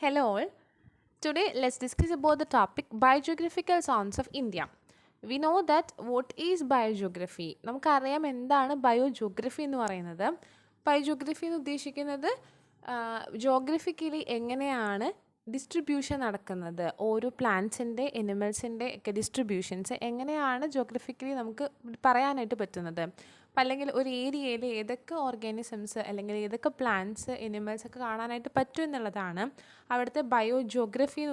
Hello all. Today let's discuss about the topic biogeographical zones of India. We know that what is biogeography? നമുക്കറിയാം എന്താണ് biogeography എന്ന് പറയുന്നത്. Biogeography എന്ന് ഉദ്ദേശിക്കുന്നത് geographically എങ്ങനെയാണ് ഡിസ്ട്രിബ്യൂഷൻ നടക്കുന്നത്, ഓരോ പ്ലാന്റ്സിൻ്റെ എനിമൽസിൻ്റെ ഒക്കെ ഡിസ്ട്രിബ്യൂഷൻസ് എങ്ങനെയാണ് ജോഗ്രഫിക്കലി നമുക്ക് പറയാനായിട്ട് പറ്റുന്നത്. അപ്പം അല്ലെങ്കിൽ ഒരു ഏരിയയിൽ ഏതൊക്കെ ഓർഗാനിസംസ് അല്ലെങ്കിൽ ഏതൊക്കെ പ്ലാന്റ്സ് എനിമൽസ് ഒക്കെ കാണാനായിട്ട് പറ്റും എന്നുള്ളതാണ് അവിടുത്തെ ബയോജിയോഗ്രഫി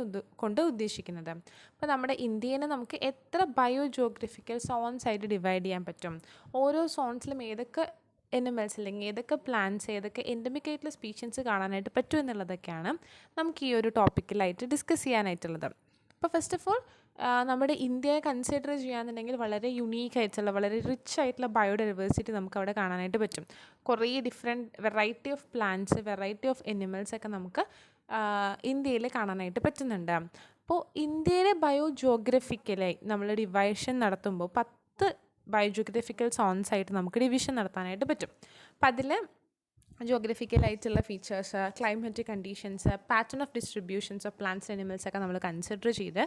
കൊണ്ട് ഉദ്ദേശിക്കുന്നത്. അപ്പോൾ നമ്മുടെ ഇന്ത്യനെ നമുക്ക് എത്ര ബയോജിയോഗ്രഫിക്കൽ സോൺസ് ആയിട്ട് ഡിവൈഡ് ചെയ്യാൻ പറ്റും, ഓരോ സോൺസിലും ഏതൊക്കെ എനിമൽസ് അല്ലെങ്കിൽ ഏതൊക്കെ പ്ലാന്റ്സ് ഏതൊക്കെ എൻഡമിക് ആയിട്ടുള്ള സ്പീഷീസ് കാണാനായിട്ട് പറ്റും എന്നുള്ളതൊക്കെയാണ് നമുക്ക് ഈ ഒരു ടോപ്പിക്കിലായിട്ട് ഡിസ്കസ് ചെയ്യാനായിട്ടുള്ളത്. അപ്പോൾ ഫസ്റ്റ് ഓഫ് ഓൾ നമ്മുടെ ഇന്ത്യയെ കൺസിഡർ ചെയ്യുകയാണെന്നുണ്ടെങ്കിൽ വളരെ യുണീക്ക് ആയിട്ടുള്ള വളരെ റിച്ച് ആയിട്ടുള്ള ബയോഡൈവേഴ്സിറ്റി നമുക്ക് അവിടെ കാണാനായിട്ട് പറ്റും. കുറേ different variety of plants variety of animals ഒക്കെ നമുക്ക് ഇന്ത്യയിൽ കാണാനായിട്ട് പറ്റുന്നുണ്ട്. അപ്പോൾ ഇന്ത്യയിലെ ബയോജിയോഗ്രഫിക്കലായി നമ്മൾ ഡിവൈഷൻ നടത്തുമ്പോൾ 10 ബയോജിയോഗ്രഫിക്കൽ സോൺസ് ആയിട്ട് നമുക്ക് ഡിവിഷൻ നടത്താനായിട്ട് പറ്റും. അപ്പം അതിൽ ജോഗ്രഫിക്കലായിട്ടുള്ള features, climatic conditions, pattern of distributions of plants animals ഒക്കെ നമ്മൾ കൺസിഡർ ചെയ്ത്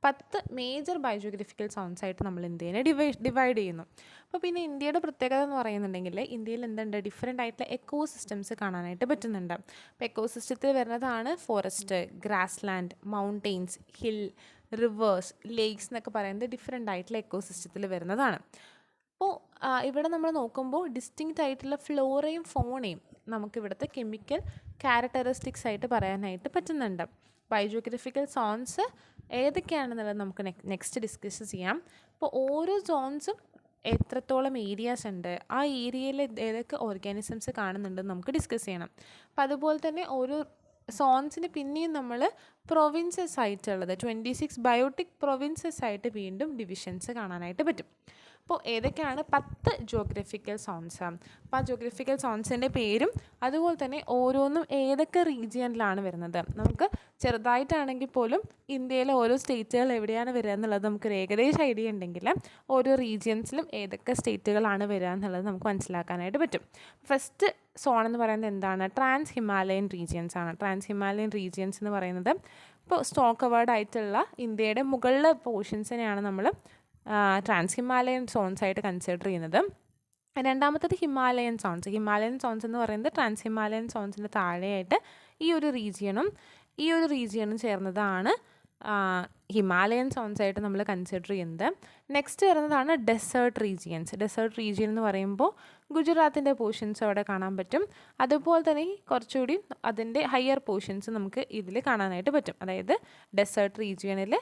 10 മേജർ ബയോജിയോഗ്രഫിക്കൽ സോൺസ് ആയിട്ട് നമ്മൾ ഇന്ത്യനെ ഡിവൈഡ് ചെയ്യുന്നു. അപ്പോൾ പിന്നെ ഇന്ത്യയുടെ പ്രത്യേകത എന്ന് പറയുന്നുണ്ടെങ്കിൽ ഇന്ത്യയിൽ എന്തുണ്ട്, ഡിഫറെൻ്റ് ആയിട്ടുള്ള എക്കോ സിസ്റ്റംസ് കാണാനായിട്ട് പറ്റുന്നുണ്ട്. അപ്പോൾ എക്കോ സിസ്റ്റത്തിൽ വരുന്നതാണ് forest, grass land, mountains, hill, reverse, lakes എന്നൊക്കെ പറയുന്നത് ഡിഫറെൻ്റ് ആയിട്ടുള്ള എക്കോ സിസ്റ്റത്തിൽ വരുന്നതാണ്. അപ്പോൾ ഇവിടെ നമ്മൾ നോക്കുമ്പോൾ ഡിസ്റ്റിങ്ക്റ്റ് ആയിട്ടുള്ള ഫ്ലോറയും ഫോണയും നമുക്കിവിടുത്തെ കെമിക്കൽ ക്യാരക്ടറിസ്റ്റിക്സ് ആയിട്ട് പറയാനായിട്ട് പറ്റുന്നുണ്ട്. ബയോജിയോഗ്രഫിക്കൽ സോൺസ് ഏതൊക്കെയാണെന്നുള്ളത് നമുക്ക് നെക്സ്റ്റ് ഡിസ്കസ് ചെയ്യാം. അപ്പോൾ ഓരോ സോൺസും എത്രത്തോളം ഏരിയാസ് ഉണ്ട്, ആ ഏരിയയിൽ ഏതൊക്കെ ഓർഗാനിസംസ് കാണുന്നുണ്ടെന്ന് നമുക്ക് ഡിസ്കസ് ചെയ്യണം. അപ്പോൾ അതുപോലെ തന്നെ ഓരോ സോൺസിന് പിന്നെയും നമ്മൾ പ്രൊവിൻസസ് ആയിട്ടുള്ളത് 26 ബയോട്ടിക് പ്രൊവിൻസസ് ആയിട്ട് വീണ്ടും ഡിവിഷൻസ് കാണാനായിട്ട് പറ്റും. അപ്പോൾ ഏതൊക്കെയാണ് 10 ജോഗ്രഫിക്കൽ സോൺസ്. അപ്പോൾ ആ ജോഗ്രഫിക്കൽ സോൺസിൻ്റെ പേരും അതുപോലെ തന്നെ ഓരോന്നും ഏതൊക്കെ റീജിയനിലാണ് വരുന്നത്, നമുക്ക് ചെറുതായിട്ടാണെങ്കിൽ പോലും ഇന്ത്യയിലെ ഓരോ സ്റ്റേറ്റുകൾ എവിടെയാണ് വരിക എന്നുള്ളത് നമുക്കൊരു ഏകദേശം ഐഡിയ ഉണ്ടെങ്കിൽ ഓരോ റീജിയൻസിലും ഏതൊക്കെ സ്റ്റേറ്റുകളാണ് വരിക എന്നുള്ളത് നമുക്ക് മനസ്സിലാക്കാനായിട്ട് പറ്റും. ഫസ്റ്റ് സോൺ എന്ന് പറയുന്നത് എന്താണ്, ട്രാൻസ് ഹിമാലയൻ റീജിയൻസ് ആണ്. ട്രാൻസ് ഹിമാലയൻ റീജിയൻസ് എന്ന് പറയുന്നത് ഇപ്പോൾ സ്നോ കവേർഡ് ആയിട്ടുള്ള ഇന്ത്യയുടെ മുകളിലെ പോർഷൻസിനെയാണ് നമ്മൾ ട്രാൻസ് ഹിമാലയൻ സോൺസ് ആയിട്ട് കൺസിഡർ ചെയ്യുന്നത്. രണ്ടാമത്തത് ഹിമാലയൻ സോൺസ്. ഹിമാലയൻ സോൺസ് എന്ന് പറയുന്നത് ട്രാൻസ് ഹിമാലയൻ സോൺസിൻ്റെ താഴെയായിട്ട് ഈ ഒരു റീജിയനും ചേർന്നതാണ് ഹിമാലയൻ സോൺസ് ആയിട്ട് നമ്മൾ കൺസിഡർ ചെയ്യുന്നത്. നെക്സ്റ്റ് വരുന്നതാണ് ഡെസേർട്ട് റീജിയൻസ്. ഡെസേർട്ട് റീജിയൻ എന്ന് പറയുമ്പോൾ ഗുജറാത്തിൻ്റെ പോർഷൻസ് അവിടെ കാണാൻ പറ്റും. അതുപോലെ തന്നെ കുറച്ചുകൂടി അതിൻ്റെ ഹയർ പോർഷൻസ് നമുക്ക് ഇതിൽ കാണാനായിട്ട് പറ്റും. അതായത് ഡെസേർട്ട് റീജിയനിൽ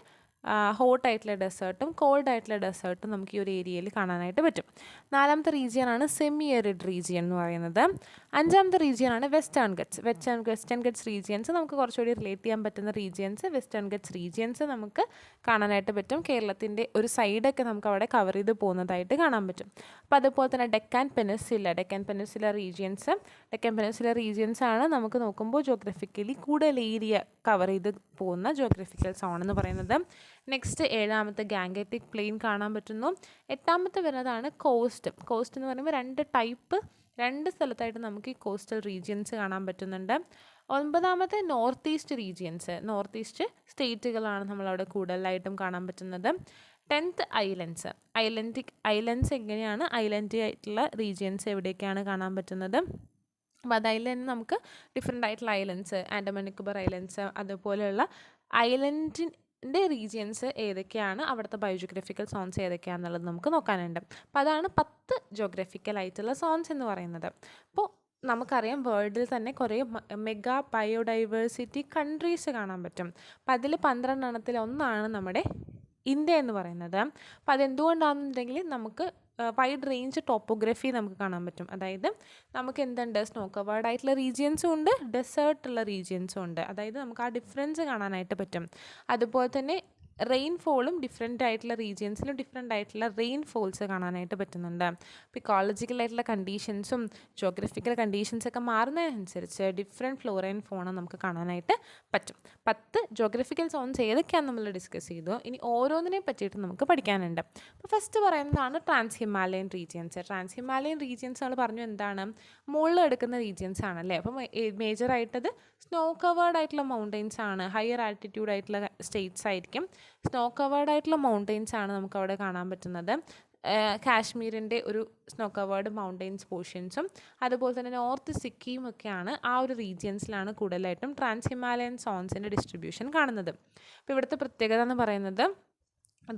ഹോട്ട് ആയിട്ടുള്ള ഡെസേർട്ടും കോൾഡ് ആയിട്ടുള്ള ഡെസേർട്ടും നമുക്ക് ഈ ഒരു ഏരിയയിൽ കാണാനായിട്ട് പറ്റും. നാലാമത്തെ റീജിയനാണ് സെമി എറിഡ് റീജിയൻ എന്ന് പറയുന്നത്. അഞ്ചാമത്തെ റീജിയനാണ് വെസ്റ്റേൺ ഗട്ട്സ് റീജിയൻസ്. നമുക്ക് കുറച്ചുകൂടി റിലേറ്റ് ചെയ്യാൻ പറ്റുന്ന റീജിയൻസ് വെസ്റ്റേൺ ഗട്ട്സ് റീജിയൻസ് നമുക്ക് കാണാനായിട്ട് പറ്റും. കേരളത്തിൻ്റെ ഒരു സൈഡൊക്കെ നമുക്ക് അവിടെ കവർ ചെയ്ത് പോകുന്നതായിട്ട് കാണാൻ പറ്റും. അപ്പോൾ അതുപോലെ തന്നെ ഡെക്കാൻ പെനിൻസുല റീജിയൻസ് ആണ് നമുക്ക് നോക്കുമ്പോൾ ജോഗ്രഫിക്കലി കൂടുതൽ ഏരിയ കവർ ചെയ്ത് പോകുന്ന ജോഗ്രഫിക്കൽ സോൺ എന്ന് പറയുന്നത്. നെക്സ്റ്റ് ഏഴാമത്തെ ഗാംഗറ്റിക് പ്ലെയിൻ കാണാൻ പറ്റുന്നു. എട്ടാമത്തെ വരുന്നതാണ് കോസ്റ്റ് എന്ന് പറയുമ്പോൾ രണ്ട് സ്ഥലത്തായിട്ട് നമുക്ക് ഈ കോസ്റ്റൽ റീജിയൻസ് കാണാൻ പറ്റുന്നുണ്ട്. ഒൻപതാമത്തെ നോർത്ത് ഈസ്റ്റ് സ്റ്റേറ്റുകളാണ് നമ്മളവിടെ കൂടുതലായിട്ടും കാണാൻ പറ്റുന്നത്. 10th ഐലൻഡ്സ് എങ്ങനെയാണ് ഐലൻഡ് ആയിട്ടുള്ള റീജിയൻസ് എവിടെയൊക്കെയാണ് കാണാൻ പറ്റുന്നത്. അപ്പോൾ അതിൽ തന്നെ നമുക്ക് ഡിഫറെൻ്റ് ആയിട്ടുള്ള ഐലൻഡ്സ്, ആൻഡമാൻ നിക്കോബാർ ഐലൻഡ്സ് അതുപോലെയുള്ള ഐലൻഡിൻ്റെ റീജിയൻസ് ഏതൊക്കെയാണ്, അവിടുത്തെ ബയോജിയോഗ്രഫിക്കൽ സോൺസ് ഏതൊക്കെയാണെന്നുള്ളത് നമുക്ക് നോക്കാനുണ്ട്. അപ്പോൾ അതാണ് 10 ജോഗ്രഫിക്കൽ ആയിട്ടുള്ള സോൺസ് എന്ന് പറയുന്നത്. അപ്പോൾ നമുക്കറിയാം വേൾഡിൽ തന്നെ കുറേ മെഗാ ബയോഡൈവേഴ്സിറ്റി കൺട്രീസ് കാണാൻ പറ്റും. അപ്പോൾ അതിൽ 12 ഒന്നാണ് നമ്മുടെ ഇന്ത്യ എന്ന് പറയുന്നത്. അപ്പോൾ അതെന്തുകൊണ്ടാണെന്നുണ്ടെങ്കിൽ നമുക്ക് വൈഡ് റേഞ്ച് ടോപ്പോഗ്രഫി നമുക്ക് കാണാൻ പറ്റും. അതായത് നമുക്ക് എന്തുണ്ട്, സ്നോ കവേർഡ് ആയിട്ടുള്ള റീജിയൻസും ഉണ്ട്, ഡെസേർട്ടുള്ള റീജിയൻസും ഉണ്ട്. അതായത് നമുക്ക് ആ ഡിഫറൻസ് കാണാനായിട്ട് പറ്റും. അതുപോലെ തന്നെ റെയിൻഫോളും ഡിഫറെൻ്റ് ആയിട്ടുള്ള റീജിയൻസിലും ഡിഫറെൻ്റ് ആയിട്ടുള്ള റെയിൻഫോൾസ് കാണാനായിട്ട് പറ്റുന്നുണ്ട്. അപ്പോൾ ഇക്കോളജിക്കലായിട്ടുള്ള കണ്ടീഷൻസും ജോഗ്രഫിക്കൽ കണ്ടീഷൻസൊക്കെ മാറുന്നതിനനുസരിച്ച് ഡിഫറെൻറ്റ് ഫ്ലോറ ആൻഡ് ഫോണ നമുക്ക് കാണാനായിട്ട് പറ്റും. 10 ജോഗ്രഫിക്കൽ സോൺസ് ഏതൊക്കെയാണെന്ന് നമ്മൾ ഡിസ്കസ് ചെയ്തു. ഇനി ഓരോന്നിനെ പറ്റിയിട്ട് നമുക്ക് പഠിക്കാനുണ്ട്. അപ്പോൾ ഫസ്റ്റ് പറയുന്നതാണ് ട്രാൻസ് ഹിമാലയൻ റീജിയൻസ് നമ്മൾ പറഞ്ഞു എന്താണ്, മുകളിൽ എടുക്കുന്ന റീജിയൻസ് ആണല്ലേ. അപ്പം മേജറായിട്ടത് സ്നോ കവേർഡ് ആയിട്ടുള്ള മൗണ്ടെയ്ൻസ് ആണ്, ഹയർ ആൾട്ടിറ്റ്യൂഡ് ആയിട്ടുള്ള സ്റ്റേറ്റ്സ് ആയിരിക്കും. സ്നോ കവേർഡ് ആയിട്ടുള്ള മൗണ്ടെയ്ൻസ് ആണ് നമുക്ക് അവിടെ കാണാൻ പറ്റുന്നത്. കാശ്മീരിൻ്റെ ഒരു സ്നോ കവേർഡ് മൗണ്ടെയ്ൻസ് പോർഷൻസും അതുപോലെ തന്നെ നോർത്ത് സിക്കിം ഒക്കെയാണ് ആ ഒരു റീജിയൻസിലാണ് കൂടുതലായിട്ടും ട്രാൻസ് ഹിമാലയൻ സോൺസിൻ്റെ ഡിസ്ട്രിബ്യൂഷൻ കാണുന്നത്. അപ്പോൾ ഇവിടുത്തെ പ്രത്യേകത എന്ന് പറയുന്നത്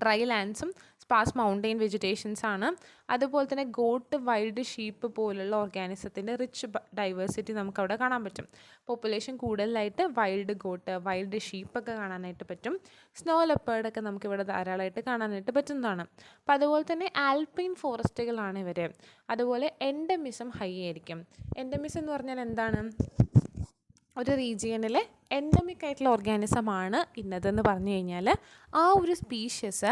ഡ്രൈ ലാൻഡ്സും സ്പാർസ് മൗണ്ടെയിൻ വെജിറ്റേഷൻസ് ആണ്. അതുപോലെ തന്നെ ഗോട്ട്, വൈൽഡ് ഷീപ്പ് പോലുള്ള ഓർഗാനിസത്തിൻ്റെ റിച്ച് ഡൈവേഴ്സിറ്റി നമുക്കവിടെ കാണാൻ പറ്റും. പോപ്പുലേഷൻ കൂടുതലായിട്ട് വൈൽഡ് ഗോട്ട്, വൈൽഡ് ഷീപ്പൊക്കെ കാണാനായിട്ട് പറ്റും. സ്നോ ലെപ്പേർഡൊക്കെ നമുക്കിവിടെ ധാരാളമായിട്ട് കാണാനായിട്ട് പറ്റുന്നതാണ്. അപ്പോൾ അതുപോലെ തന്നെ ആൽപൈൻ ഫോറസ്റ്റുകളാണ് ഇവർ. അതുപോലെ എൻഡമിസം ഹൈ ആയിരിക്കും. എൻഡമിസം എന്ന് പറഞ്ഞാൽ എന്താണ്? ഒരു റീജിയനിലെ എൻഡമിക് ആയിട്ടുള്ള ഓർഗാനിസമാണ് ഇന്നതെന്ന് പറഞ്ഞു കഴിഞ്ഞാൽ ആ ഒരു സ്പീഷ്യസ്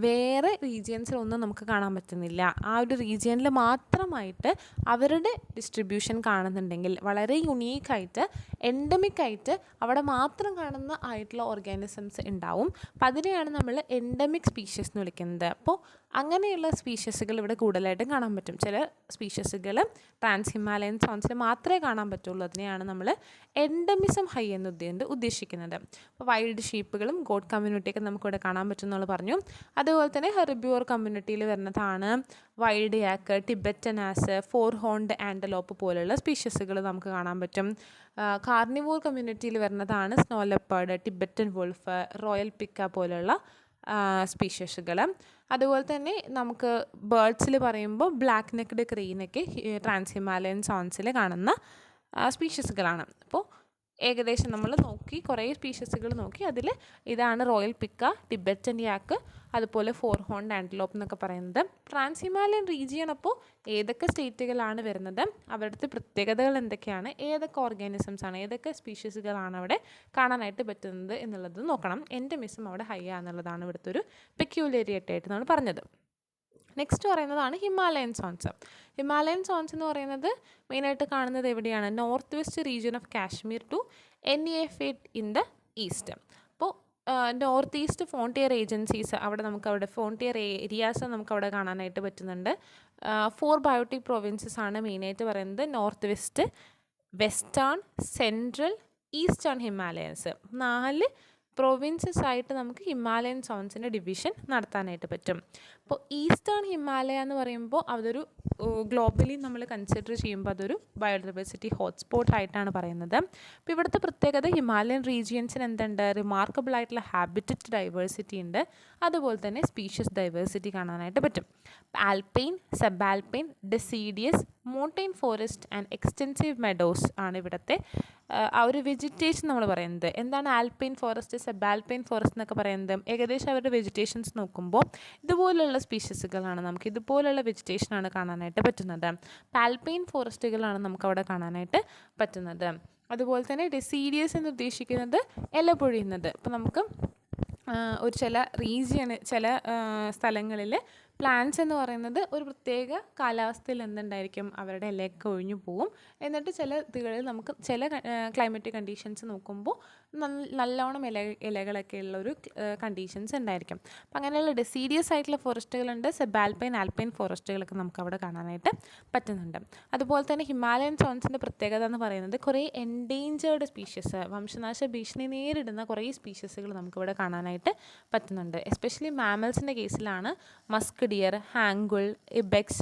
വേറെ റീജിയൻസിലൊന്നും നമുക്ക് കാണാൻ പറ്റുന്നില്ല. ആ ഒരു റീജിയനിൽ മാത്രമായിട്ട് അവരുടെ ഡിസ്ട്രിബ്യൂഷൻ കാണുന്നുണ്ടെങ്കിൽ, വളരെ യുണീക്കായിട്ട് എൻഡമിക് ആയിട്ട് അവിടെ മാത്രം കാണുന്ന ആയിട്ടുള്ള ഓർഗാനിസംസ് ഉണ്ടാവും. അപ്പം അതിനെയാണ് നമ്മൾ എൻഡമിക് സ്പീഷ്യസ് എന്ന് വിളിക്കുന്നത്. അപ്പോൾ അങ്ങനെയുള്ള സ്പീഷ്യസുകൾ ഇവിടെ കൂടുതലായിട്ടും കാണാൻ പറ്റും. ചില സ്പീഷ്യസുകൾ ട്രാൻസ് ഹിമാലയൻ സോൺസിൽ മാത്രമേ കാണാൻ പറ്റുള്ളൂ. അതിനെയാണ് നമ്മൾ എൻഡമിസം ഹൈ എന്ന് ഉദ്ദേശിക്കുന്നത്. അപ്പോൾ വൈൽഡ് ഷീപ്പുകളും ഗോട്ട് കമ്മ്യൂണിറ്റിയൊക്കെ നമുക്കിവിടെ കാണാൻ പറ്റും എന്നുള്ളത് പറഞ്ഞു. അതുപോലെ തന്നെ ഹെർബിവോർ കമ്മ്യൂണിറ്റിയിൽ വരുന്നതാണ് wild yak, Tibetan ass, four horned antelope പോലുള്ള സ്പീഷ്യസുകൾ നമുക്ക് കാണാൻ പറ്റും. കാർണിവോർ കമ്മ്യൂണിറ്റിയിൽ വരുന്നതാണ് snow leopard, Tibetan wolf, royal pika പോലുള്ള സ്പീഷ്യസുകൾ. അതുപോലെ തന്നെ നമുക്ക് ബേർഡ്സിൽ പറയുമ്പോൾ ബ്ലാക്ക് നെക്ക്ഡ് ക്രെയിനൊക്കെ ട്രാൻസ് ഹിമാലയൻ സോൺസിൽ കാണുന്ന സ്പീഷ്യസുകളാണ്. അപ്പോൾ ഏകദേശം നമ്മൾ നോക്കി, കുറേ സ്പീഷ്യസുകൾ നോക്കി. അതിൽ ഇതാണ് റോയൽ പിക്ക, ടിബറ്റൻ യാക്ക്, അതുപോലെ ഫോർ ഹോൺഡ് ആൻഡലോപ്പ് എന്നൊക്കെ പറയുന്നത്. ട്രാൻസ് ഹിമാലയൻ റീജിയൻ അപ്പോൾ ഏതൊക്കെ സ്റ്റേറ്റുകളാണ് വരുന്നത്, അവരുടെ പ്രത്യേകതകൾ എന്തൊക്കെയാണ്, ഏതൊക്കെ ഓർഗാനിസംസ് ആണ്, ഏതൊക്കെ സ്പീഷ്യസുകളാണ് അവിടെ കാണാനായിട്ട് പറ്റുന്നത് എന്നുള്ളത് നോക്കണം. എൻഡമിസം അവിടെ ഹൈ ആണെന്നുള്ളതാണ് ഇവിടുത്തെ ഒരു പെക്യൂലറിറ്റി ആയിട്ട് നമ്മൾ പറഞ്ഞത്. നെക്സ്റ്റ് പറയുന്നതാണ് ഹിമാലയൻ സോൺസ്. ഹിമാലയൻ സോൺസ് എന്ന് പറയുന്നത് മെയിനായിട്ട് കാണുന്നത് എവിടെയാണ്? North west region of Kashmir to NEF8 in the east. അപ്പോൾ നോർത്ത് ഈസ്റ്റ് ഫോണ്ടിയർ ഏജൻസീസ്, അവിടെ ഫോണ്ടിയർ ഏരിയാസ് നമുക്കവിടെ കാണാനായിട്ട് പറ്റുന്നുണ്ട്. 4 ബയോട്ടിക് പ്രൊവിൻസസ് ആണ് മെയിനായിട്ട് പറയുന്നത്. North west, western, central, eastern Himalayans. 4 provinces ആയിട്ട് നമുക്ക് ഹിമാലയൻ സോൺസിൻ്റെ ഡിവിഷൻ നടത്താനായിട്ട് പറ്റും. അപ്പോൾ ഈസ്റ്റേൺ ഹിമാലയ എന്ന് പറയുമ്പോൾ അതൊരു ഗ്ലോബലി നമ്മൾ കൺസിഡർ ചെയ്യുമ്പോൾ അതൊരു ബയോഡൈവേഴ്സിറ്റി ഹോട്ട്സ്പോട്ട് ആയിട്ടാണ് പറയുന്നത്. അപ്പോൾ ഇവിടുത്തെ പ്രത്യേകത ഹിമാലയൻ റീജിയൻസിന് എന്തുണ്ട്? റിമാർക്കബിൾ ആയിട്ടുള്ള ഹാബിറ്ററ്റ് ഡൈവേഴ്സിറ്റി ഉണ്ട്. അതുപോലെ തന്നെ സ്പീഷ്യസ് ഡൈവേഴ്സിറ്റി കാണാനായിട്ട് പറ്റും. Alpine, sub alpine, deciduous, mountain forest and extensive meadows ആണ് ഇവിടുത്തെ ആ ഒരു വെജിറ്റേഷൻ നമ്മൾ പറയുന്നത്. എന്താണ് alpine forest, sub alpine forest എന്നൊക്കെ പറയുന്നത്? ഏകദേശം അവരുടെ വെജിറ്റേഷൻസ് നോക്കുമ്പോൾ ഇതുപോലുള്ള സ്പീഷ്യസുകളാണ്, നമുക്ക് ഇതുപോലുള്ള വെജിറ്റേഷനാണ് കാണാനായിട്ട് പറ്റുന്നത്. ആൽപൈൻ ഫോറസ്റ്റുകളാണ് നമുക്കവിടെ കാണാനായിട്ട് പറ്റുന്നത്. അതുപോലെ തന്നെ ഡെസീഡിയസ് എന്ന് ഉദ്ദേശിക്കുന്നത് ഇല പൊഴിയുന്നത്. അപ്പോൾ നമുക്ക് ഒരു ചില സ്ഥലങ്ങളിൽ പ്ലാന്റ്സ് എന്ന് പറയുന്നത് ഒരു പ്രത്യേക കാലാവസ്ഥയിൽ എന്തുണ്ടായിരിക്കും, അവരുടെ ഇലയൊക്കെ ഒഴിഞ്ഞു പോവും. എന്നിട്ട് ചില ഇതുകളിൽ നമുക്ക് ചില ക്ലൈമറ്റിക് കണ്ടീഷൻസ് നോക്കുമ്പോൾ നല്ലോണം ഇലകളൊക്കെ ഉള്ള ഒരു കണ്ടീഷൻസ് ഉണ്ടായിരിക്കും. അപ്പം അങ്ങനെയുള്ള ഡെസീഡിയസ് ആയിട്ടുള്ള ഫോറസ്റ്റുകളുണ്ട്. സബ് ആൽപൈൻ, ആൽപൈൻ ഫോറസ്റ്റുകളൊക്കെ നമുക്ക് അവിടെ കാണാനായിട്ട് പറ്റുന്നുണ്ട്. അതുപോലെ തന്നെ ഹിമാലയൻ സോൺസിൻ്റെ പ്രത്യേകത എന്ന് പറയുന്നത് കുറേ എൻഡേഞ്ചേർഡ് സ്പീഷ്യസ്, വംശനാശ ഭീഷണി നേരിടുന്ന കുറേ സ്പീഷ്യസുകൾ നമുക്കിവിടെ കാണാനായിട്ട് പറ്റുന്നുണ്ട്. എസ്പെഷ്യലി മാമൽസിൻ്റെ കേസിലാണ് മസ്ക് ഡിയർ, ഹാങ്കുൾ, ഇബെക്സ്,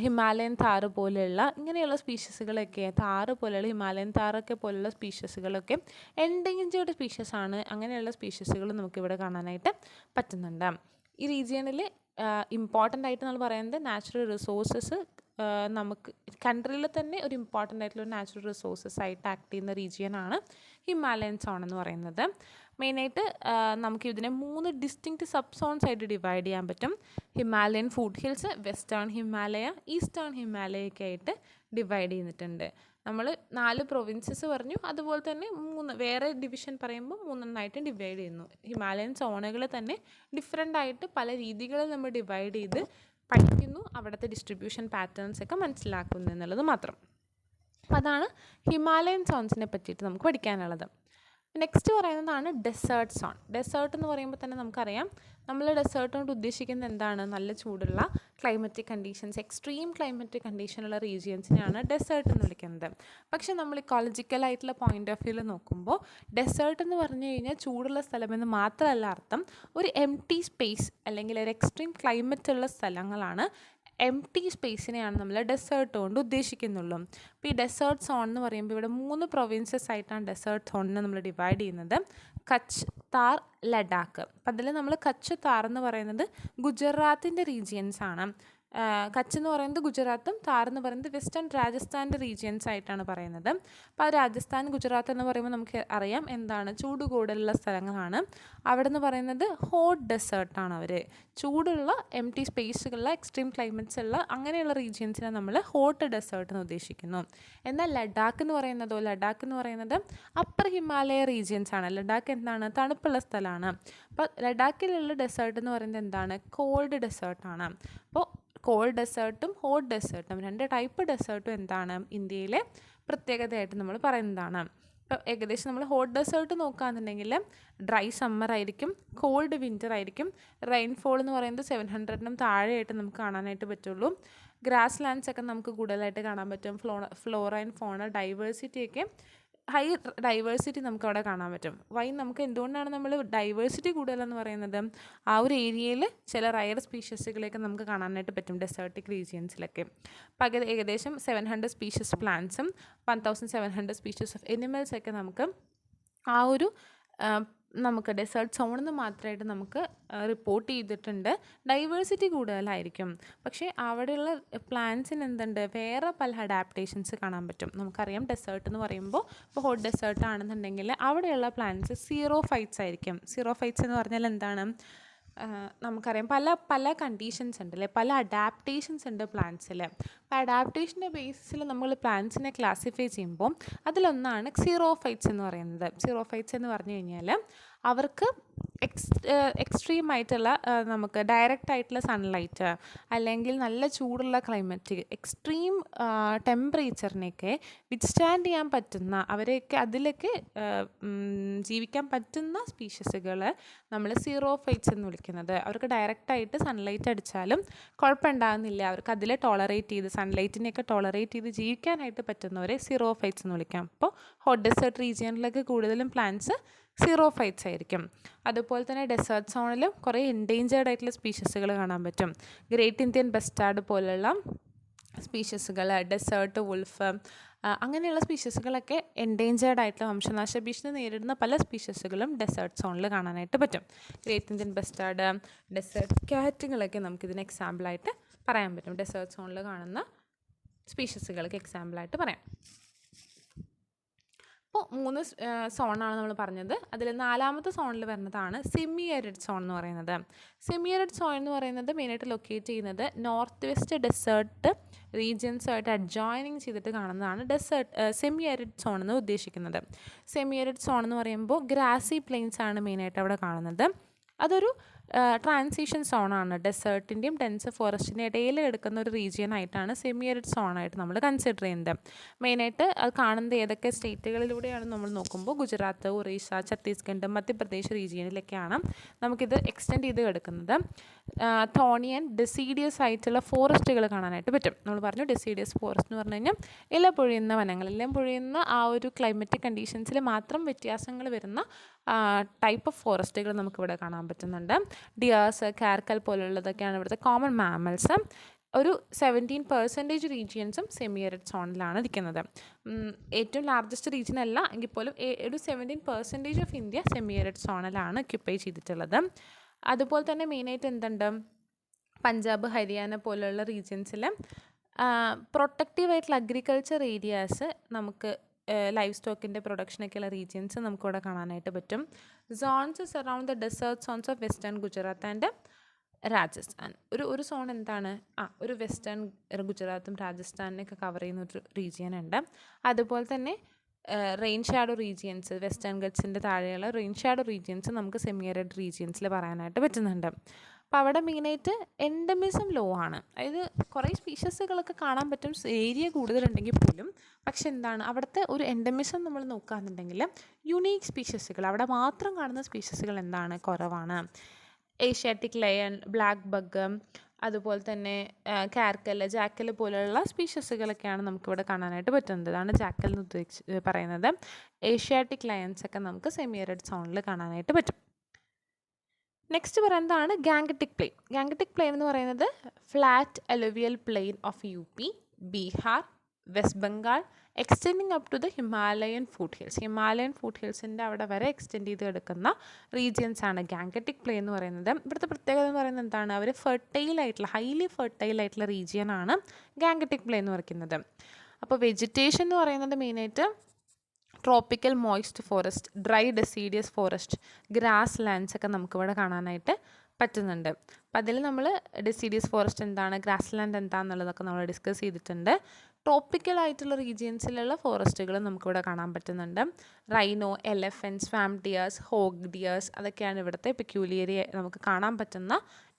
ഹിമാലയൻ താറ് പോലെയുള്ള ഇങ്ങനെയുള്ള സ്പീഷ്യസുകളൊക്കെ, താറ് പോലെയുള്ള ഹിമാലയൻ താറൊക്കെ പോലെയുള്ള സ്പീഷ്യസുകളൊക്കെ എൻഡേഞ്ചേർഡ് സ്പീഷ്യസാണ്. അങ്ങനെയുള്ള സ്പീഷ്യസുകൾ നമുക്കിവിടെ കാണാനായിട്ട് പറ്റുന്നുണ്ട്. ഈ റീജിയണിൽ ഇമ്പോർട്ടൻ്റ് ആയിട്ട് നമ്മൾ പറയുന്നത് നാച്ചുറൽ റിസോഴ്സസ്, നമുക്ക് കൺട്രിയിൽ തന്നെ ഒരു ഇമ്പോർട്ടൻ്റ് ആയിട്ടുള്ള ഒരു നാച്ചുറൽ റിസോഴ്സസ് ആയിട്ട് ആക്ട് ചെയ്യുന്ന റീജിയനാണ് ഹിമാലയൻ സോൺ എന്ന് പറയുന്നത്. മെയിനായിട്ട് നമുക്ക് ഇതിനെ 3 ഡിസ്റ്റിങ്ക്റ്റ് സബ് സോൺസ് ആയിട്ട് ഡിവൈഡ് ചെയ്യാൻ പറ്റും. Himalayan foothills, western Himalaya, ഈസ്റ്റേൺ ഹിമാലയൊക്കെ ആയിട്ട് ഡിവൈഡ് ചെയ്തിട്ടുണ്ട്. നമ്മൾ 4 പ്രൊവിൻസസ് പറഞ്ഞു. അതുപോലെ തന്നെ 3 വേറെ ഡിവിഷൻ പറയുമ്പോൾ 3 ഡിവൈഡ് ചെയ്യുന്നു. ഹിമാലയൻ സോണുകൾ തന്നെ ഡിഫറെൻ്റ് ആയിട്ട് പല രീതികളിൽ നമ്മൾ ഡിവൈഡ് ചെയ്ത് പഠിക്കുന്നു, അവിടുത്തെ ഡിസ്ട്രിബ്യൂഷൻ പാറ്റേൺസ് ഒക്കെ മനസ്സിലാക്കുന്നു എന്നുള്ളത് മാത്രം. അതാണ് ഹിമാലയൻ സോൺസിനെ പറ്റിയിട്ട് നമുക്ക് പഠിക്കാനുള്ളത്. നെക്സ്റ്റ് പറയുന്നതാണ് ഡെസേർട്ട് സോൺ. ഡെസേർട്ട് എന്ന് പറയുമ്പോൾ തന്നെ നമുക്കറിയാം, നമ്മൾ ഡെസേർട്ട് കൊണ്ട് ഉദ്ദേശിക്കുന്നത് എന്താണ്? നല്ല ചൂടുള്ള ക്ലൈമറ്റിക് കണ്ടീഷൻസ്, എക്സ്ട്രീം ക്ലൈമറ്റിക് കണ്ടീഷനുള്ള റീജിയൻസിനെയാണ് ഡെസേർട്ട് എന്ന് വിളിക്കുന്നത്. പക്ഷേ നമ്മൾ ഇക്കോളജിക്കലായിട്ടുള്ള പോയിന്റ് ഓഫ് വ്യൂവിൽ നോക്കുമ്പോൾ ഡെസേർട്ട് എന്ന് പറഞ്ഞു കഴിഞ്ഞാൽ ചൂടുള്ള സ്ഥലമെന്ന് മാത്രമല്ല അർത്ഥം, ഒരു എംപ്റ്റി സ്പേസ് അല്ലെങ്കിൽ ഒരു എക്സ്ട്രീം ക്ലൈമറ്റ് ഉള്ള സ്ഥലങ്ങളാണ്. എംപ്റ്റി സ്പേസിനെയാണ് നമ്മൾ ഡെസേർട്ട് കൊണ്ട് ഉദ്ദേശിക്കുന്നുള്ളൂ. അപ്പോൾ ഈ ഡെസേർട്ട് സോൺ എന്ന് പറയുമ്പോൾ ഇവിടെ 3 പ്രൊവിൻസസ് ആയിട്ടാണ് ഡെസേർട്ട് സോണിനെ നമ്മൾ ഡിവൈഡ് ചെയ്യുന്നത്. കച്ച്, താർ, ലഡാക്ക്. അപ്പം അതിൽ നമ്മൾ കച്ച്, താർ എന്ന് പറയുന്നത് ഗുജറാത്തിൻ്റെ റീജിയൻസ് ആണ്. കച്ച് എന്ന് പറയുന്നത് ഗുജറാത്തും താർ എന്ന് പറയുന്നത് വെസ്റ്റേൺ രാജസ്ഥാൻ്റെ റീജിയൻസ് ആയിട്ടാണ് പറയുന്നത്. അപ്പോൾ ആ രാജസ്ഥാൻ, ഗുജറാത്ത് എന്ന് പറയുമ്പോൾ നമുക്ക് അറിയാം എന്താണ്, ചൂട് കൂടുതലുള്ള സ്ഥലങ്ങളാണ്. അവിടെ നിന്ന് പറയുന്നത് ഹോട്ട് ഡെസേർട്ടാണ്. അവർ ചൂടുള്ള എംപ്റ്റി സ്പേസുകളുള്ള എക്സ്ട്രീം ക്ലൈമറ്റ്സ് ഉള്ള അങ്ങനെയുള്ള റീജിയൻസിനെ നമ്മൾ ഹോട്ട് ഡെസേർട്ട് എന്ന് ഉദ്ദേശിക്കുന്നു. എന്നാൽ ലഡാക്ക് എന്ന് പറയുന്നത് അപ്പർ ഹിമാലയ റീജിയൻസ് ആണ്. ലഡാക്ക് എന്താണ്, തണുപ്പുള്ള സ്ഥലമാണ്. അപ്പോൾ ലഡാക്കിലുള്ള ഡെസേർട്ട് എന്ന് പറയുന്നത് എന്താണ്, കോൾഡ് ഡെസേർട്ടാണ്. അപ്പോൾ കോൾഡ് ഡെസേർട്ടും ഹോട്ട് ഡെസേർട്ടും 2 ടൈപ്പ് ഡെസേർട്ടും എന്താണ്, ഇന്ത്യയിലെ പ്രത്യേകതയായിട്ട് നമ്മൾ പറയുന്നതാണ്. ഇപ്പോൾ ഏകദേശം നമ്മൾ ഹോട്ട് ഡെസേർട്ട് നോക്കുകയാണെന്നുണ്ടെങ്കിൽ ഡ്രൈ സമ്മർ ആയിരിക്കും, കോൾഡ് വിൻ്റർ ആയിരിക്കും. റെയിൻഫോൾ എന്ന് പറയുന്നത് 700-നും താഴെയായിട്ട് നമുക്ക് കാണാനായിട്ട് പറ്റുള്ളൂ. ഗ്രാസ് ലാൻഡ്സ് ഒക്കെ നമുക്ക് കൂടുതലായിട്ട് കാണാൻ പറ്റും. ഫ്ലോറ ആൻഡ് ഫോണ ഡൈവേഴ്സിറ്റിയൊക്കെ, ഹൈ ഡൈവേഴ്സിറ്റി നമുക്ക് അവിടെ കാണാൻ പറ്റും. നമുക്ക് എന്തുകൊണ്ടാണ് നമ്മൾ ഡൈവേഴ്സിറ്റി കൂടുതലെന്ന് പറയുന്നത്, ആ ഒരു ഏരിയയിൽ ചില റയർ സ്പീഷീസുകളെയൊക്കെ നമുക്ക് കാണാനായിട്ട് പറ്റും ഡെസേർട്ടിക് റീജിയൻസിലൊക്കെ. അപ്പോൾ ഏകദേശം 700 സ്പീഷീസ് പ്ലാന്റ്സും 1700 സ്പീഷീസ് ഓഫ് എനിമൽസൊക്കെ നമുക്ക് ആ ഒരു നമുക്ക് ഡെസേർട്ട് സോണിൽ നിന്ന് മാത്രമായിട്ട് നമുക്ക് റിപ്പോർട്ട് ചെയ്തിട്ടുണ്ട്. ഡൈവേഴ്സിറ്റി കൂടുതലായിരിക്കും, പക്ഷേ അവിടെയുള്ള പ്ലാന്റ്സിന് എന്തുണ്ട്, വേറെ പല അഡാപ്റ്റേഷൻസ് കാണാൻ പറ്റും. നമുക്കറിയാം ഡെസേർട്ട് എന്ന് പറയുമ്പോൾ, ഇപ്പോൾ ഹോട്ട് ഡെസേർട്ട് ആണെന്നുണ്ടെങ്കിൽ അവിടെയുള്ള പ്ലാന്റ്സ് സീറോഫൈറ്റ്സ് ആയിരിക്കും. സീറോഫൈറ്റ്സ് എന്ന് പറഞ്ഞാൽ എന്താണ്, നമുക്കറിയാം പല കണ്ടീഷൻസ് ഉണ്ട് അല്ലേ, പല അഡാപ്റ്റേഷൻസ് ഉണ്ട് പ്ലാന്റ്സിൽ. അപ്പോൾ അഡാപ്റ്റേഷൻ്റെ ബേസിസിൽ നമ്മൾ പ്ലാന്റ്സിനെ ക്ലാസിഫൈ ചെയ്യുമ്പോൾ അതിലൊന്നാണ് സീറോഫൈറ്റ്സ് എന്ന് പറയുന്നത്. സീറോഫൈറ്റ്സ് എന്ന് പറഞ്ഞു കഴിഞ്ഞാൽ അവർക്ക് എക്സ്ട്രീമായിട്ടുള്ള നമുക്ക് ഡയറക്റ്റ് ആയിട്ടുള്ള സൺലൈറ്റ് അല്ലെങ്കിൽ നല്ല ചൂടുള്ള ക്ലൈമറ്റ്, എക്സ്ട്രീം ടെമ്പറേച്ചറിനെയൊക്കെ വിത്ത്സ്റ്റാൻഡ് ചെയ്യാൻ പറ്റുന്ന, അതിലൊക്കെ ജീവിക്കാൻ പറ്റുന്ന സ്പീഷീസുകൾ നമ്മൾ സീറോഫൈറ്റ്സ് എന്ന് വിളിക്കുന്നത്. അവർക്ക് ഡയറക്റ്റായിട്ട് സൺലൈറ്റ് അടിച്ചാലും കുഴപ്പമുണ്ടാകുന്നില്ല, അവർക്ക് അതിൽ സൺലൈറ്റിനെയൊക്കെ ടോളറേറ്റ് ചെയ്ത് ജീവിക്കാനായിട്ട് പറ്റുന്നവരെ സീറോഫൈറ്റ്സ് എന്ന് വിളിക്കാം. അപ്പോൾ ഹോട്ട് ഡെസേർട്ട് റീജിയനിലൊക്കെ കൂടുതലും പ്ലാന്റ്സ് സീറോഫൈറ്റ്സ് ആയിരിക്കും. അതുപോലെ തന്നെ ഡെസേർട്ട് സോണിലും കുറേ എൻഡേഞ്ചേർഡ് ആയിട്ടുള്ള സ്പീഷീസുകൾ കാണാൻ പറ്റും. ഗ്രേറ്റ് ഇന്ത്യൻ ബസ്റ്റാർഡ് പോലുള്ള സ്പീഷീസുകൾ, ഡെസേർട്ട് വുൾഫ്, അങ്ങനെയുള്ള സ്പീഷീസുകളൊക്കെ എൻഡേഞ്ചേർഡ് ആയിട്ടുള്ള വംശനാശ ഭീഷണി നേരിടുന്ന പല സ്പീഷീസുകളും ഡെസേർട്ട് സോണിൽ കാണാനായിട്ട് പറ്റും. ഗ്രേറ്റ് ഇന്ത്യൻ ബസ്റ്റാർഡ്, ഡെസേർട്ട് ക്യാറ്റുകളൊക്കെ നമുക്കിതിന് എക്സാമ്പിളായിട്ട് പറയാൻ പറ്റും. ഡെസേർട്ട് സോണിൽ കാണുന്ന സ്പീഷീസുകൾക്ക് എക്സാമ്പിളായിട്ട് പറയാം. അപ്പോൾ 3 സോണാണ് നമ്മൾ പറഞ്ഞത്. അതിൽ 4ാമത്തെ സോണിൽ വരുന്നതാണ് സെമി അരിഡ് സോൺ എന്ന് പറയുന്നത്. സെമി അരിഡ് സോൺ എന്ന് പറയുന്നത് മെയിനായിട്ട് ലൊക്കേറ്റ് ചെയ്യുന്നത് നോർത്ത് വെസ്റ്റ് ഡെസേർട്ട് റീജിയൻസുമായിട്ട് അഡ്ജോയിനിങ് ചെയ്തിട്ട് കാണുന്നതാണ് സെമി അരിഡ് സോൺ എന്ന് ഉദ്ദേശിക്കുന്നത്. സെമി അരിഡ് സോൺ എന്ന് പറയുമ്പോൾ ഗ്രാസി പ്ലെയിൻസ് ആണ് മെയിനായിട്ട് അവിടെ കാണുന്നത്. അതൊരു ട്രാൻസിഷൻ സോണാണ്. ഡെസേർട്ടിൻ്റെയും ഡെൻസ് ഫോറസ്റ്റിൻ്റെ ഇടയിൽ എടുക്കുന്ന ഒരു റീജിയൻ ആയിട്ടാണ് സെമി അരിഡ് സോണായിട്ട് നമ്മൾ കൺസിഡർ ചെയ്യുന്നത്. മെയിനായിട്ട് അത് കാണുന്നത് ഏതൊക്കെ സ്റ്റേറ്റുകളിലൂടെയാണ് നമ്മൾ നോക്കുമ്പോൾ ഗുജറാത്ത്, ഒറീസ, ഛത്തീസ്ഗഡ്, മധ്യപ്രദേശ് റീജിയനിലൊക്കെയാണ് നമുക്കിത് എക്സ്റ്റെൻഡ് ചെയ്ത് കിടക്കുന്നത്. തോണി ആൻഡ് ഡെസീഡിയസ് ആയിട്ടുള്ള ഫോറസ്റ്റുകൾ കാണാനായിട്ട് പറ്റും. നമ്മൾ പറഞ്ഞു ഡെസീഡിയസ് ഫോറസ്റ്റ് എന്ന് പറഞ്ഞു കഴിഞ്ഞാൽ ഇല പൊഴിയുന്ന വനങ്ങൾ, എല്ലാം പൊഴിയുന്ന ആ ഒരു ക്ലൈമറ്റിക് കണ്ടീഷൻസിൽ മാത്രം വ്യത്യാസങ്ങൾ വരുന്ന ടൈപ്പ് ഓഫ് ഫോറസ്റ്റുകൾ നമുക്കിവിടെ കാണാൻ പറ്റുന്നുണ്ട്. ഡിയേഴ്സ്, കാർക്കൽ പോലുള്ളതൊക്കെയാണ് ഇവിടുത്തെ കോമൺ മാമൽസ്. ഒരു 17% റീജിയൻസും സെമി അരിഡ് സോണിലാണ് ഇരിക്കുന്നത്. ഏറ്റവും ലാർജസ്റ്റ് റീജിയൻ അല്ല എങ്കിൽ പോലും ഒരു 17% ഓഫ് ഇന്ത്യ സെമി അരിഡ് സോണിലാണ് ഒക്യുപ്പൈ ചെയ്തിട്ടുള്ളത്. അതുപോലെ തന്നെ മെയിനായിട്ട് എന്തുണ്ട്, പഞ്ചാബ്, ഹരിയാന പോലുള്ള റീജിയൻസിൽ പ്രൊട്ടക്റ്റീവായിട്ടുള്ള അഗ്രികൾച്ചർ ഏരിയാസ്, നമുക്ക് ലൈഫ് സ്റ്റോക്കിൻ്റെ പ്രൊഡക്ഷനൊക്കെയുള്ള റീജിയൻസ് നമുക്കിവിടെ കാണാനായിട്ട് പറ്റും. Zones surround the desert zones of western Gujarat and Rajasthan. ഒരു സോൺ എന്താണ്, ഒരു വെസ്റ്റേൺ ഗുജറാത്തും രാജസ്ഥാനിനൊക്കെ കവർ ചെയ്യുന്ന ഒരു റീജിയൻ ഉണ്ട്. അതുപോലെ തന്നെ റെയിൻ ഷാഡോ റീജിയൻസ്, വെസ്റ്റേൺ ഗട്ട്സിൻ്റെ താഴെയുള്ള റെയിൻ ഷാഡോ റീജിയൻസ് നമുക്ക് സെമി അരിഡ് റീജിയൻസിൽ പറയാനായിട്ട് പറ്റുന്നുണ്ട്. അപ്പോൾ അവിടെ മെയിനായിട്ട് എൻഡമിസം ലോ ആണ്. അതായത് കുറേ സ്പീഷീസുകളൊക്കെ കാണാൻ പറ്റും ഏരിയ കൂടുതലുണ്ടെങ്കിൽ പോലും. പക്ഷെ എന്താണ് അവിടുത്തെ ഒരു എൻഡമിസം നമ്മൾ നോക്കുകയാണെന്നുണ്ടെങ്കിൽ യുണീക്ക് സ്പീഷീസുകൾ അവിടെ മാത്രം കാണുന്ന സ്പീഷീസുകൾ എന്താണ് കുറവാണ്. ഏഷ്യാറ്റിക് ലയൺ, ബ്ലാക്ക് ബഗ്, അതുപോലെ തന്നെ കാർക്കൽ, ജാക്കൽ പോലെയുള്ള സ്പീഷീസുകളൊക്കെയാണ് നമുക്കിവിടെ കാണാനായിട്ട് പറ്റുന്നത്. അതാണ് ജാക്കൽ എന്ന് ഉദ്ദേശിച്ച് പറയുന്നത്. ഏഷ്യാറ്റിക് ലയൺസ് ഒക്കെ നമുക്ക് സെമി ആരിഡ് സോണിൽ കാണാനായിട്ട് പറ്റും. നെക്സ്റ്റ് പറയുന്നതാണ് ഗാംഗറ്റിക് പ്ലെയിൻ. ഗാംഗറ്റിക് പ്ലെയിൻ എന്ന് പറയുന്നത് flat alluvial plain of UP, Bihar, West Bengal extending up to the Himalayan foothills. Himalayan foot ഹിൽസിൻ്റെ അവിടെ വരെ എക്സ്റ്റെൻഡ് ചെയ്ത് കിടക്കുന്ന റീജിയൻസ് ആണ് ഗാംഗറ്റിക് പ്ലെയിൻ എന്ന് പറയുന്നത്. ഇവിടുത്തെ പ്രത്യേകത എന്ന് പറയുന്നത് എന്താണ്, അവർ ഫെർട്ടൈലായിട്ടുള്ള ഹൈലി ഫെർട്ടൈലായിട്ടുള്ള റീജിയൻ ആണ് ഗാംഗറ്റിക് പ്ലെയിൻ എന്ന് പറയുന്നത്. അപ്പോൾ വെജിറ്റേഷൻ എന്ന് പറയുന്നത് മെയിനായിട്ട് tropical moist forest, dry deciduous forest, grasslands ഒക്കെ നമുക്കിവിടെ കാണാനായിട്ട് പറ്റുന്നുണ്ട്. അപ്പം അതിൽ നമ്മൾ ഡെസീഡിയസ് ഫോറസ്റ്റ് എന്താണ്, ഗ്രാസ് ലാൻഡ് എന്താണെന്നുള്ളതൊക്കെ നമ്മൾ ഡിസ്കസ് ചെയ്തിട്ടുണ്ട്. ട്രോപ്പിക്കലായിട്ടുള്ള റീജിയൻസിലുള്ള ഫോറസ്റ്റുകൾ നമുക്കിവിടെ കാണാൻ പറ്റുന്നുണ്ട്. Rhino, elephant, swamp deers, hog deers അതൊക്കെയാണ് ഇവിടുത്തെ പെക്യൂലിയറി നമുക്ക് കാണാൻ പറ്റുന്ന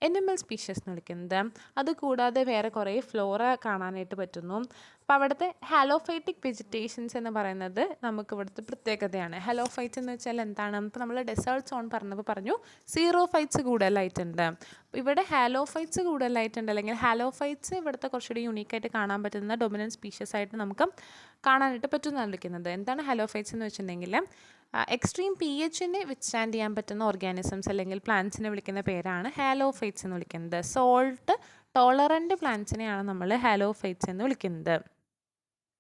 എനിമൽ സ്പീഷീസ് എന്ന് വിളിക്കുന്നത്. അതുകൂടാതെ വേറെ കുറേ ഫ്ലോറ കാണാനായിട്ട് പറ്റുന്നു. അപ്പോൾ അവിടുത്തെ ഹാലോഫൈറ്റിക് വെജിറ്റേഷൻസ് എന്ന് പറയുന്നത് നമുക്ക് ഇവിടുത്തെ പ്രത്യേകതയാണ്. ഹാലോഫൈറ്റ്സ് എന്ന് വെച്ചാൽ എന്താണ്, ഇപ്പോൾ നമ്മൾ ഡെസേർട്ട് സോൺ പറഞ്ഞപ്പോൾ പറഞ്ഞു സീറോഫൈറ്റ്സ് കൂടുതലായിട്ടുണ്ട്. ഇവിടെ ഹാലോഫൈറ്റ്സ് കൂടുതലായിട്ടുണ്ട്, അല്ലെങ്കിൽ ഹാലോഫൈറ്റ്സ് ഇവിടുത്തെ കുറച്ചുകൂടി യുണീക്കായിട്ട് കാണാൻ പറ്റുന്ന ഡൊമിനൻറ്റ് സ്പീഷീസ് ആയിട്ട് നമുക്ക് കാണാനായിട്ട് പറ്റുന്നതാണ് വിളിക്കുന്നത്. എന്താണ് ഹാലോഫൈറ്റ്സ് എന്ന് വെച്ചിട്ടുണ്ടെങ്കിൽ എക്സ്ട്രീം pHനെ വിത്ത്സ്റ്റാൻഡ് ചെയ്യാൻ പറ്റുന്ന ഓർഗാനിസംസ് അല്ലെങ്കിൽ പ്ലാന്റ്സിനെ വിളിക്കുന്ന പേരാണ് ഹാലോഫൈറ്റ്സ് എന്ന് വിളിക്കുന്നത്. സോൾട്ട് ടോളറൻറ്റ് പ്ലാന്റ്സിനെയാണ് നമ്മൾ ഹാലോഫൈറ്റ്സ് എന്ന് വിളിക്കുന്നത്.